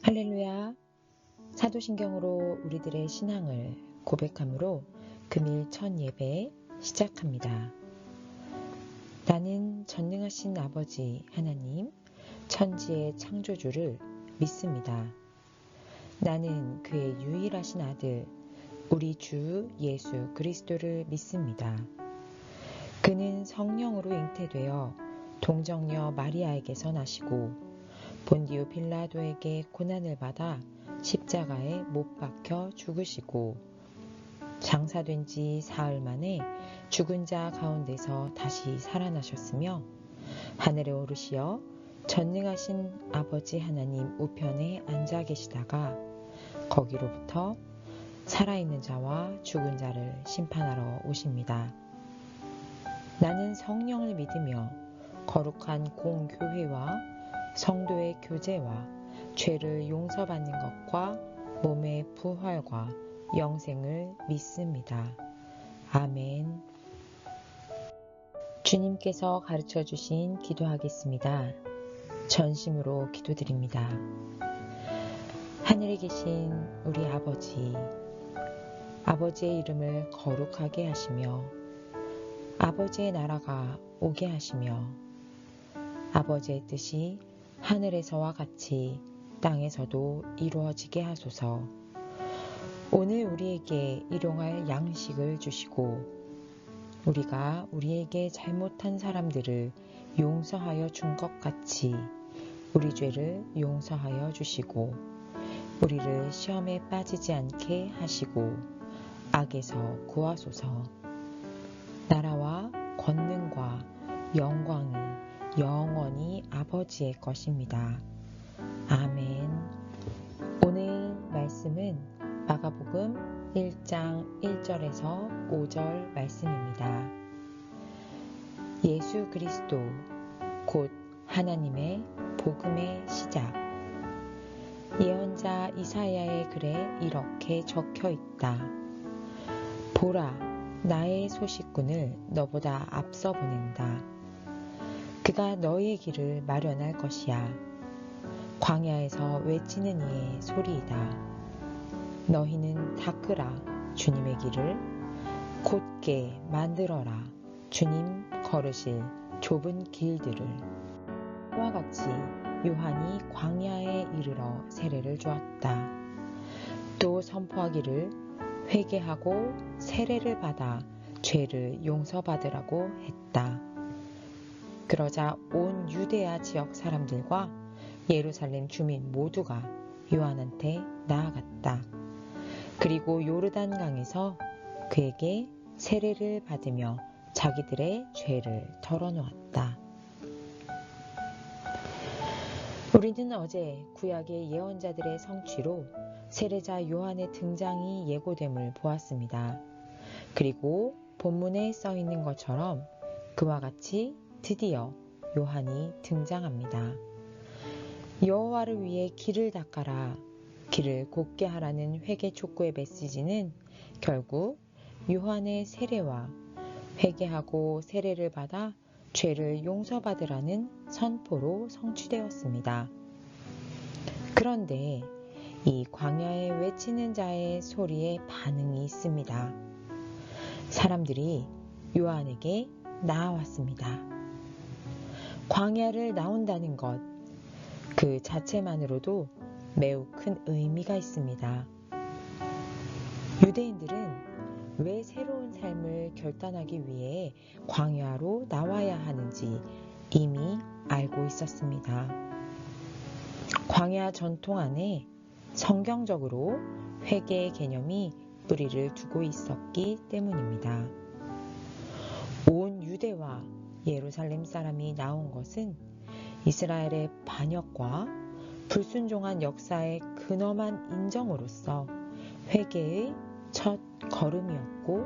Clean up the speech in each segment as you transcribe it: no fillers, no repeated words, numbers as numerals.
할렐루야. 사도신경으로 우리들의 신앙을 고백함으로 금일 첫 예배 시작합니다. 나는 전능하신 아버지 하나님, 천지의 창조주를 믿습니다. 나는 그의 유일하신 아들, 우리 주 예수 그리스도를 믿습니다. 그는 성령으로 잉태되어 동정녀 마리아에게서 나시고 본디오 빌라도에게 고난을 받아 십자가에 못 박혀 죽으시고 장사된 지 사흘 만에 죽은 자 가운데서 다시 살아나셨으며 하늘에 오르시어 전능하신 아버지 하나님 우편에 앉아 계시다가 거기로부터 살아있는 자와 죽은 자를 심판하러 오십니다. 나는 성령을 믿으며 거룩한 공교회와 성도의 교제와 죄를 용서받는 것과 몸의 부활과 영생을 믿습니다. 아멘. 주님께서 가르쳐 주신 기도하겠습니다. 전심으로 기도드립니다. 하늘에 계신 우리 아버지의 이름을 거룩하게 하시며 아버지의 나라가 오게 하시며 아버지의 뜻이 하늘에서와 같이 땅에서도 이루어지게 하소서. 오늘 우리에게 일용할 양식을 주시고 우리가 우리에게 잘못한 사람들을 용서하여 준 것 같이 우리 죄를 용서하여 주시고 우리를 시험에 빠지지 않게 하시고 악에서 구하소서. 나라와 권능과 영광이 영원히 아버지의 것입니다. 아멘. 오늘 말씀은 마가복음 1장 1절에서 5절 말씀입니다. 예수 그리스도 곧 하나님의 복음의 시작. 예언자 이사야의 글에 이렇게 적혀 있다. 보라, 나의 소식꾼을 너보다 앞서 보낸다. 그가 너의 길을 마련할 것이야. 광야에서 외치는 이의 소리이다. 너희는 닦으라 주님의 길을 곧게 만들어라 주님 걸으실 좁은 길들을. 그와 같이 요한이 광야에 이르러 세례를 주었다. 또 선포하기를 회개하고 세례를 받아 죄를 용서받으라고 했다. 그러자 온 유대야 지역 사람들과 예루살렘 주민 모두가 요한한테 나아갔다. 그리고 요르단강에서 그에게 세례를 받으며 자기들의 죄를 털어놓았다. 우리는 어제 구약의 예언자들의 성취로 세례자 요한의 등장이 예고됨을 보았습니다. 그리고 본문에 써 있는 것처럼 그와 같이 드디어 요한이 등장합니다. 여호와를 위해 길을 닦아라, 길을 곧게 하라는 회개 촉구의 메시지는 결국 요한의 세례와 회개하고 세례를 받아 죄를 용서받으라는 선포로 성취되었습니다. 그런데 이 광야에 외치는 자의 소리에 반응이 있습니다. 사람들이 요한에게 나아왔습니다. 광야를 나온다는 것, 그 자체만으로도 매우 큰 의미가 있습니다. 유대인들은 왜 새로운 삶을 결단하기 위해 광야로 나와야 하는지 이미 알고 있었습니다. 광야 전통 안에 성경적으로 회개의 개념이 뿌리를 두고 있었기 때문입니다. 온 유대와 예루살렘 사람이 나온 것은 이스라엘의 반역과 불순종한 역사의 근엄한 인정으로서 회개의 첫 걸음이었고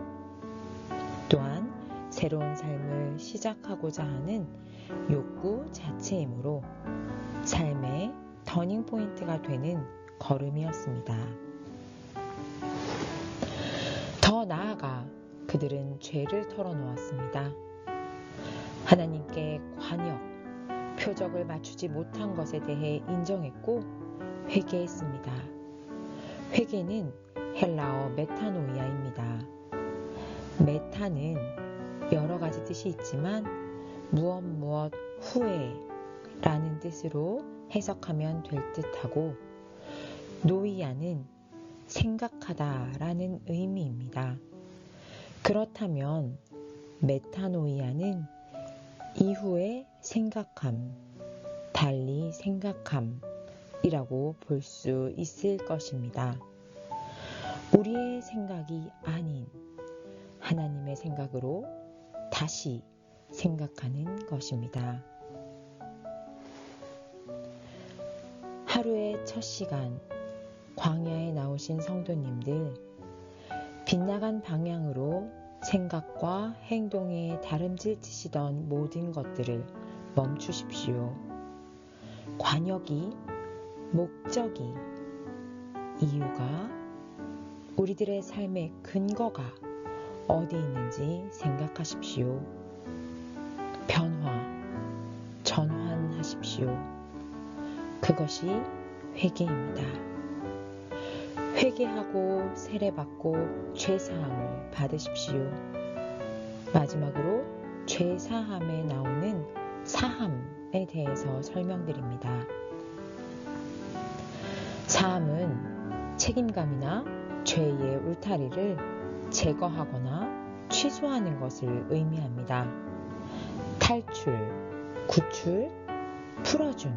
또한 새로운 삶을 시작하고자 하는 욕구 자체이므로 삶의 터닝포인트가 되는 걸음이었습니다. 더 나아가 그들은 죄를 털어놓았습니다. 하나님께 관역, 표적을 맞추지 못한 것에 대해 인정했고 회개했습니다. 회개는 헬라어 메타노이아입니다. 메타는 여러 가지 뜻이 있지만 무엇 후회라는 뜻으로 해석하면 될 듯하고, 노이아는 생각하다라는 의미입니다. 그렇다면 메타노이아는 이후의 생각함, 달리 생각함이라고 볼 수 있을 것입니다. 우리의 생각이 아닌 하나님의 생각으로 다시 생각하는 것입니다. 하루의 첫 시간, 광야에 나오신 성도님들, 빗나간 방향으로 생각과 행동에 다름질치시던 모든 것들을 멈추십시오. 관역이, 목적이, 이유가, 우리들의 삶의 근거가 어디 있는지 생각하십시오. 변화, 전환하십시오. 그것이 회개입니다. 회개하고 세례받고 죄사함을 받으십시오. 마지막으로 죄사함에 나오는 사함에 대해서 설명드립니다. 사함은 책임감이나 죄의 울타리를 제거하거나 취소하는 것을 의미합니다. 탈출, 구출, 풀어줌,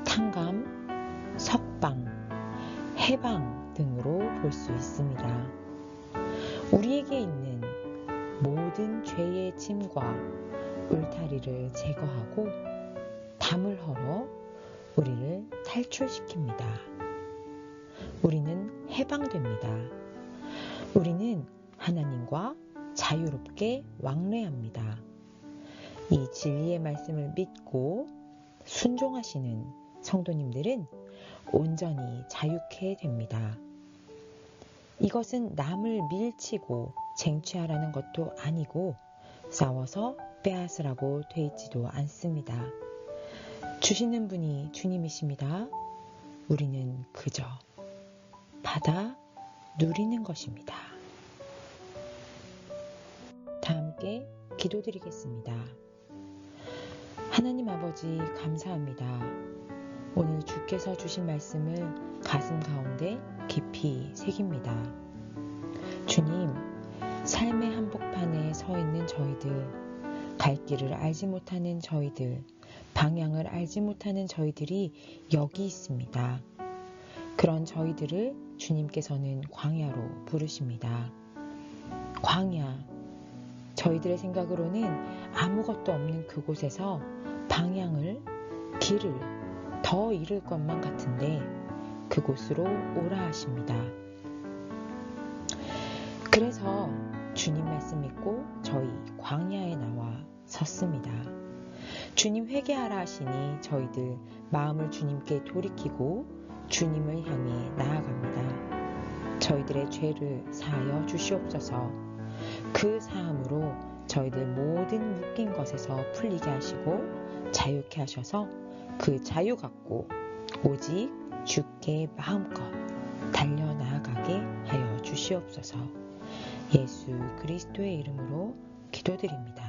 탕감, 석방, 해방 등으로 볼 수 있습니다. 우리에게 있는 모든 죄의 짐과 울타리를 제거하고 담을 헐어 우리를 탈출시킵니다. 우리는 해방됩니다. 우리는 하나님과 자유롭게 왕래합니다. 이 진리의 말씀을 믿고 순종하시는 성도님들은 온전히 자유케 됩니다. 이것은 남을 밀치고 쟁취하라는 것도 아니고 싸워서 빼앗으라고 돼 있지도 않습니다. 주시는 분이 주님이십니다. 우리는 그저 받아 누리는 것입니다. 다 함께 기도드리겠습니다. 하나님 아버지, 감사합니다. 오늘 주께서 주신 말씀을 가슴 가운데 깊이 새깁니다. 주님, 삶의 한복판에 서 있는 저희들, 갈 길을 알지 못하는 저희들, 방향을 알지 못하는 저희들이 여기 있습니다. 그런 저희들을 주님께서는 광야로 부르십니다. 광야, 저희들의 생각으로는 아무것도 없는 그곳에서 방향을, 길을 더 잃을 것만 같은데 그곳으로 오라 하십니다. 그래서 주님 말씀 믿고 저희 광야에 나와 섰습니다. 주님 회개하라 하시니 저희들 마음을 주님께 돌이키고 주님을 향해 나아갑니다. 저희들의 죄를 사하여 주시옵소서. 그 사함으로 저희들 모든 묶인 것에서 풀리게 하시고 자유케 하셔서 그 자유 갖고 오직 주께 마음껏 달려나아가게 하여 주시옵소서. 예수 그리스도의 이름으로 기도드립니다.